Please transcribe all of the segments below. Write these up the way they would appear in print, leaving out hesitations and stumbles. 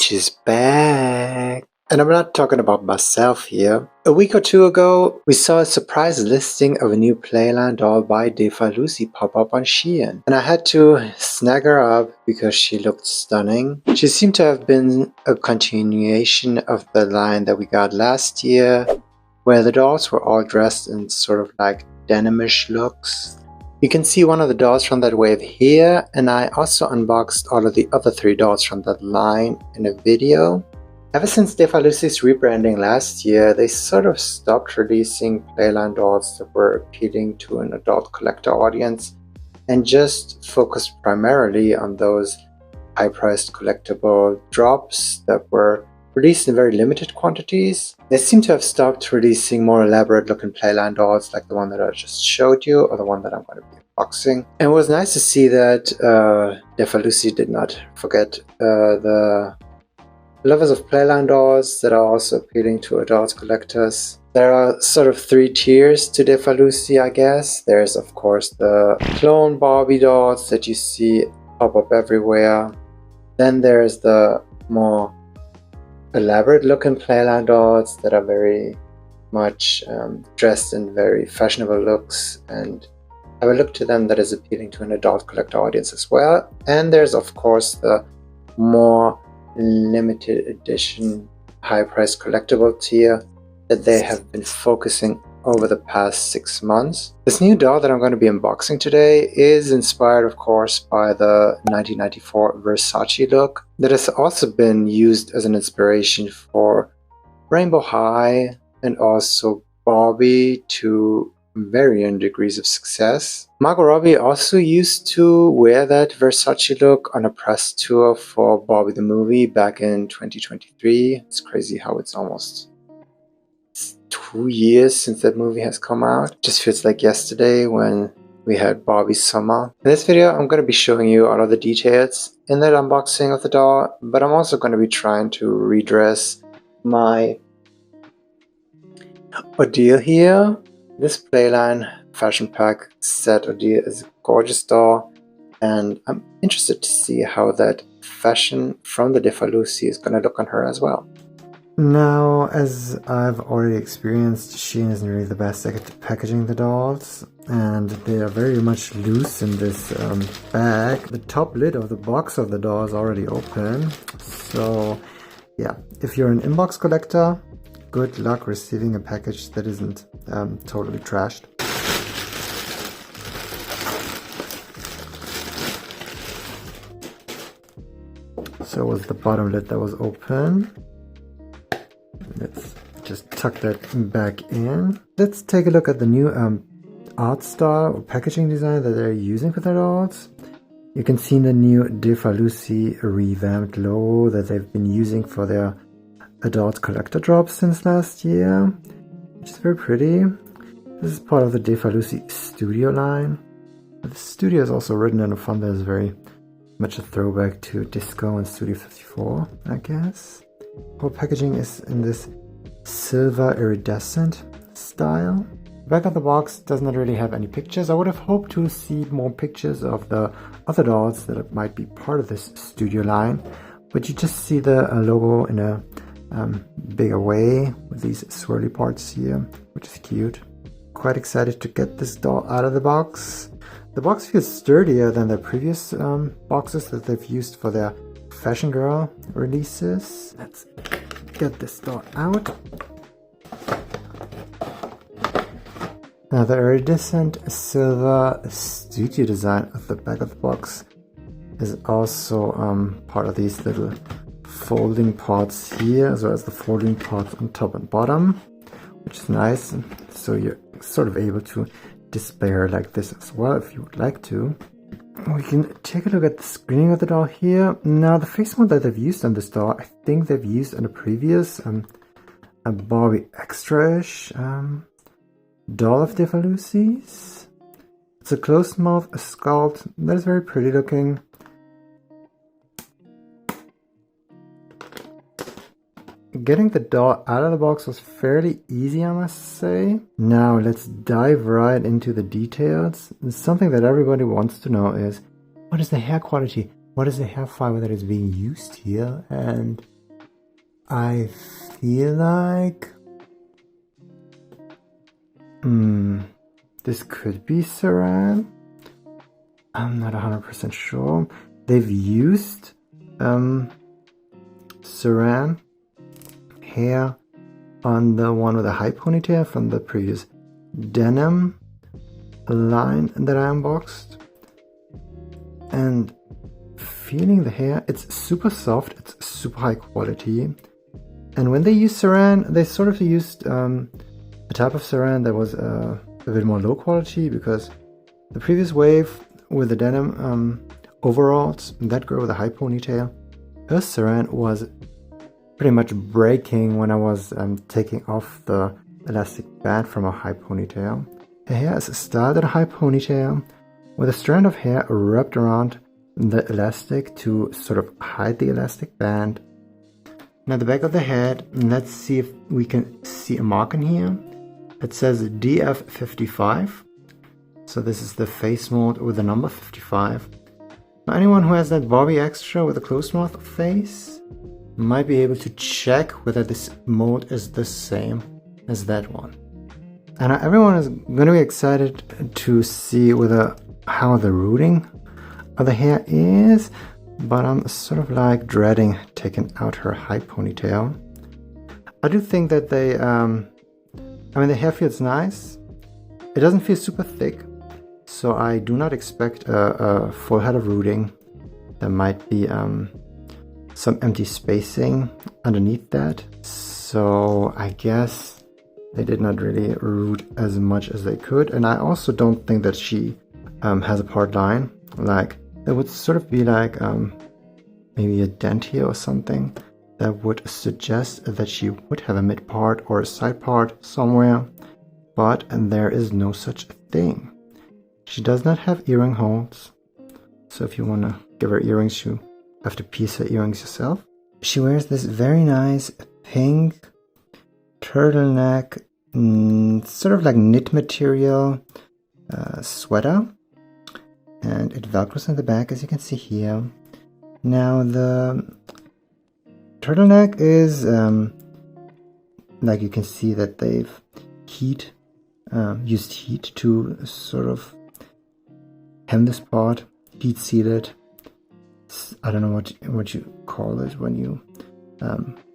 She's back. And I'm not talking about myself here. A week or two ago, we saw a surprise listing of a new Playland doll by Defa Lucy pop up on Shein. And I had to snag her up because she looked stunning. She seemed to have been a continuation of the line that we got last year, where the dolls were all dressed in sort of like denimish looks. You can see one of the dolls from that wave here, and I also unboxed all of the other 3 dolls from that line in a video. Ever since Defa Lucy's rebranding last year, they sort of stopped releasing Playland dolls that were appealing to an adult collector audience and just focused primarily on those high-priced collectible drops that were released in very limited quantities. They seem to have stopped releasing more elaborate looking Playland dolls like the one that I just showed you or the one that I'm going to be unboxing. And it was nice to see that Defa Lucy did not forget the lovers of Playland dolls that are also appealing to adult collectors. There are sort of 3 tiers to Defa Lucy, I guess. There's of course the clone Barbie dolls that you see pop up everywhere. Then there's the more elaborate looking Playland dolls that are very much dressed in very fashionable looks and have a look to them that is appealing to an adult collector audience as well. And there's of course the more limited edition high-priced collectible tier that they have been focusing over the past 6 months. This new doll that I'm going to be unboxing today is inspired of course by the 1994 Versace look that has also been used as an inspiration for Rainbow High and also Barbie to varying degrees of success. Margot Robbie also used to wear that Versace look on a press tour for Barbie the movie back in 2023. It's crazy how it's almost 2 years since that movie has come out. Just feels like yesterday when we had Barbie summer. In this video I'm going to be showing you all of the details in that unboxing of the doll, but I'm also going to be trying to redress my ordeal here. This Playland fashion pack set ordeal is a gorgeous doll, and I'm interested to see how that fashion from the Defa Lucy is going to look on her as well. Now, as I've already experienced, Shein isn't really the best at packaging the dolls, and they are very much loose in this bag. The top lid of the box of the doll is already open, so yeah, if you're an inbox collector, good luck receiving a package that isn't totally trashed. So was the bottom lid that was open. Let's just tuck that back in. Let's take a look at the new art style or packaging design that they're using for their dolls. You can see the new Defa Lucy revamped logo that they've been using for their adult collector drops since last year, which is very pretty. This is part of the Defa Lucy Studio line. The studio is also written in a font that is very much a throwback to Disco and Studio 54, I guess. Whole packaging is in this silver iridescent style. The back of the box does not really have any pictures. I would have hoped to see more pictures of the other dolls that might be part of this studio line, but you just see the logo in a bigger way with these swirly parts here, which is cute. Quite excited to get this doll out of the box. The box feels sturdier than the previous boxes that they've used for their Fashion Girl releases. Let's get this doll out. Now the iridescent silver studio design at the back of the box is also part of these little folding parts here, as well as the folding parts on top and bottom, which is nice. So you're sort of able to display her like this as well if you would like to. We can take a look at the screening of the doll here. Now the face mode that they've used on this doll, I think they've used on a previous a Barbie extra-ish doll of Defa Lucy's. It's a closed mouth sculpt that is very pretty looking. Getting the doll out of the box was fairly easy, I must say. Now let's dive right into the details. Something that everybody wants to know is, what is the hair quality? What is the hair fiber that is being used here? And I feel like this could be saran. I'm not 100% sure. They've used saran hair on the one with a high ponytail from the previous denim line that I unboxed. And feeling the hair, it's super soft, it's super high quality. And when they used saran, they sort of used a type of saran that was a bit more low quality, because the previous wave with the denim overalls, that girl with a high ponytail, her saran was pretty much breaking when I was taking off the elastic band from a high ponytail. Her hair is styled at a high ponytail with a strand of hair wrapped around the elastic to sort of hide the elastic band. Now the back of the head, let's see if we can see a mark in here. It says DF55. So this is the face mold with the number 55. Now anyone who has that Barbie extra with a closed mouth face might be able to check whether this mold is the same as that one. And everyone is going to be excited to see how the rooting of the hair is, but I'm sort of like dreading taking out her high ponytail. I do think that the hair feels nice. It doesn't feel super thick, so I do not expect a full head of rooting. There might be some empty spacing underneath that, so I guess they did not really root as much as they could. And I also don't think that she has a part line. Like, there would sort of be like maybe a dent here or something that would suggest that she would have a mid part or a side part somewhere, but there is no such thing. She does not have earring holes, so if you want to give her earrings, you have to piece her earrings yourself. She wears this very nice pink turtleneck, sort of like knit material sweater, and it velcros in the back, as you can see here. Now the turtleneck is like, you can see that they've used heat to sort of hem this part, heat seal it. I don't know what you call it when you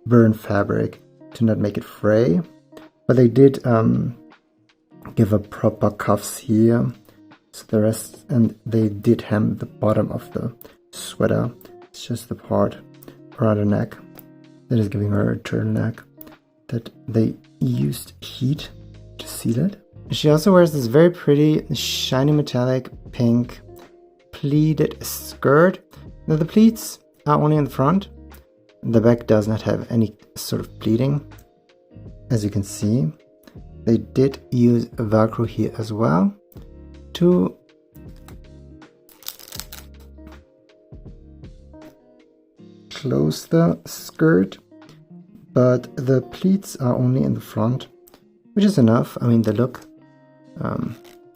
burn fabric to not make it fray, but they did give a proper cuffs here, so the rest, and they did hem the bottom of the sweater. It's just the part around her neck that is giving her a turtleneck that they used heat to seal it. She also wears this very pretty shiny metallic pink pleated skirt. Now the pleats are only in the front. The back does not have any sort of pleating, as you can see. They did use Velcro here as well to close the skirt, but the pleats are only in the front, which is enough. I mean, the look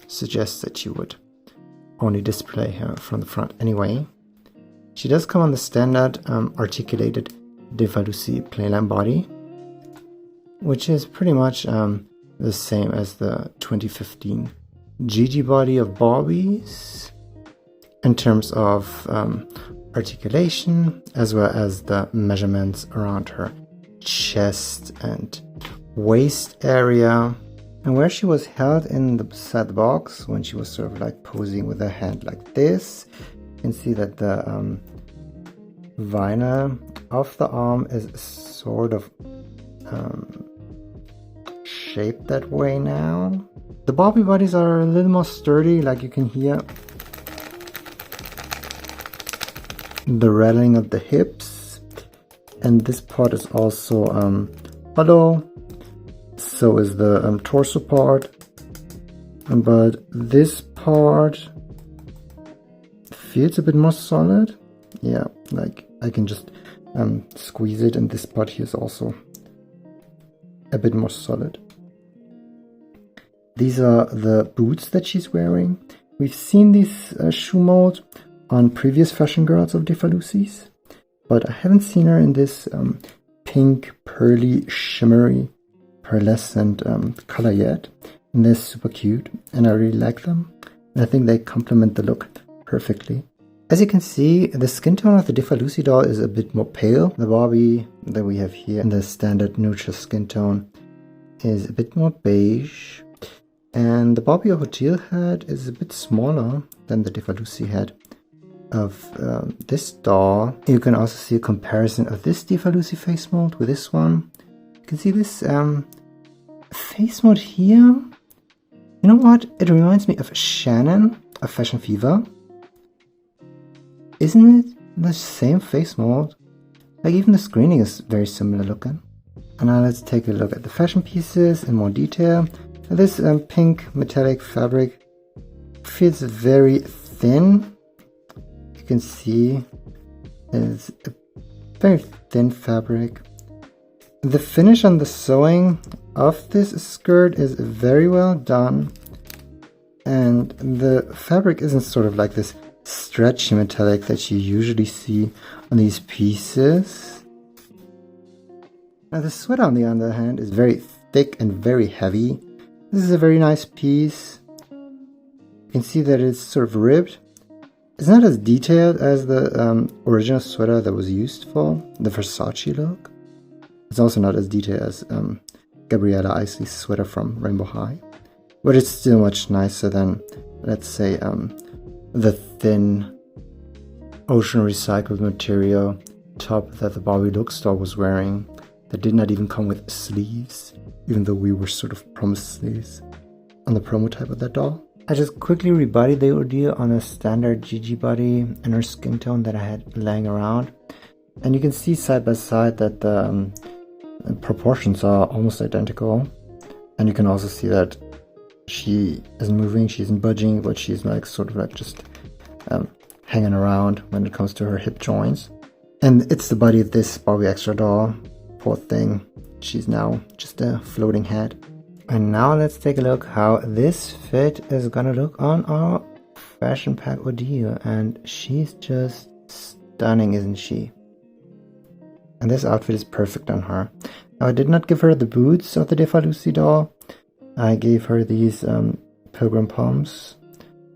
suggests that you would only display her from the front anyway. She does come on the standard articulated defa plainline body, which is pretty much the same as the 2015 Gigi body of Barbies in terms of articulation, as well as the measurements around her chest and waist area, and where she was held in the beside the box when she was sort of like posing with her hand like this. You can see that the vinyl of the arm is sort of shaped that way now. The Barbie bodies are a little more sturdy, like you can hear the rattling of the hips, and this part is also hollow, so is the torso part, but this part feels a bit more solid. Yeah, like I can just squeeze it, and this part here is also a bit more solid. These are the boots that she's wearing. We've seen these shoe molds on previous fashion girls of defa, but I haven't seen her in this pink, pearly, shimmery, pearlescent color yet. And they're super cute, and I really like them. And I think they complement the look perfectly. As you can see, the skin tone of the Defa Lucy doll is a bit more pale. The Barbie that we have here in the standard neutral skin tone is a bit more beige. And the Barbie over teal head is a bit smaller than the Defa Lucy head of this doll. You can also see a comparison of this Defa Lucy face mold with this one. You can see this face mold here. You know what? It reminds me of Shannon of Fashion Fever. Isn't it the same face mold? Like even the screening is very similar looking. And now let's take a look at the fashion pieces in more detail. This pink metallic fabric feels very thin. You can see it's a very thin fabric. The finish on the sewing of this skirt is very well done. And the fabric isn't sort of like this stretchy metallic that you usually see on these pieces. Now the sweater on the other hand is very thick and very heavy. This is a very nice piece. You can see that it's sort of ribbed. It's not as detailed as the original sweater that was used for the Versace look. It's also not as detailed as Gabriella Isley's sweater from Rainbow High. But it's still much nicer than, let's say, the thin ocean recycled material top that the Barbie Looks doll was wearing that did not even come with sleeves, even though we were sort of promised sleeves on the promo type of that doll. I just quickly rebodied the ordeal on a standard Gigi body and her skin tone that I had laying around. And you can see side by side that the proportions are almost identical. And you can also see that she isn't moving, she isn't budging, but she's like sort of like just hanging around when it comes to her hip joints. And it's the body of this Barbie Extra doll. Poor thing, she's now just a floating head. And now let's take a look how this fit is gonna look on our fashion pack ordeal. And she's just stunning, isn't she? And this outfit is perfect on her. Now I did not give her the boots of the Defa Lucy doll. I gave her these pilgrim pumps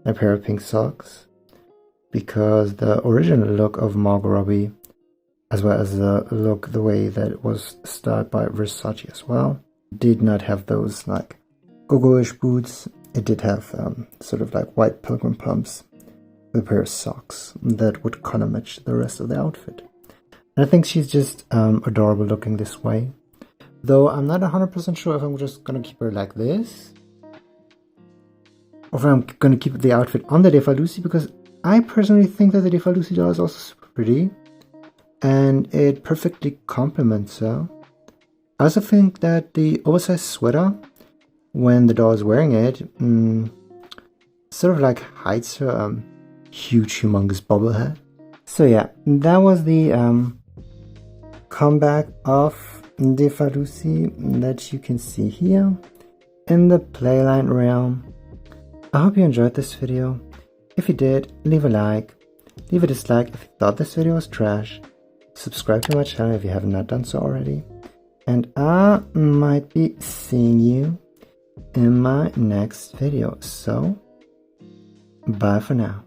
and a pair of pink socks, because the original look of Margot Robbie, as well as the look, the way that it was styled by Versace as well, did not have those like go-go-ish boots. It did have sort of like white pilgrim pumps with a pair of socks that would kind of match the rest of the outfit. And I think she's just adorable looking this way. Though I'm not 100% sure if I'm just gonna keep her like this, or if I'm gonna keep the outfit on the Defa Lucy, because I personally think that the Defa Lucy doll is also super pretty, and it perfectly complements her. I also think that the oversized sweater, when the doll is wearing it, sort of like hides her huge, humongous bobble head. So yeah, that was the comeback of Defa Lucy that you can see here in the Playline realm. I hope you enjoyed this video. If you did, leave a like, leave a dislike if you thought this video was trash, subscribe to my channel if you have not done so already, and I might be seeing you in my next video. So, bye for now.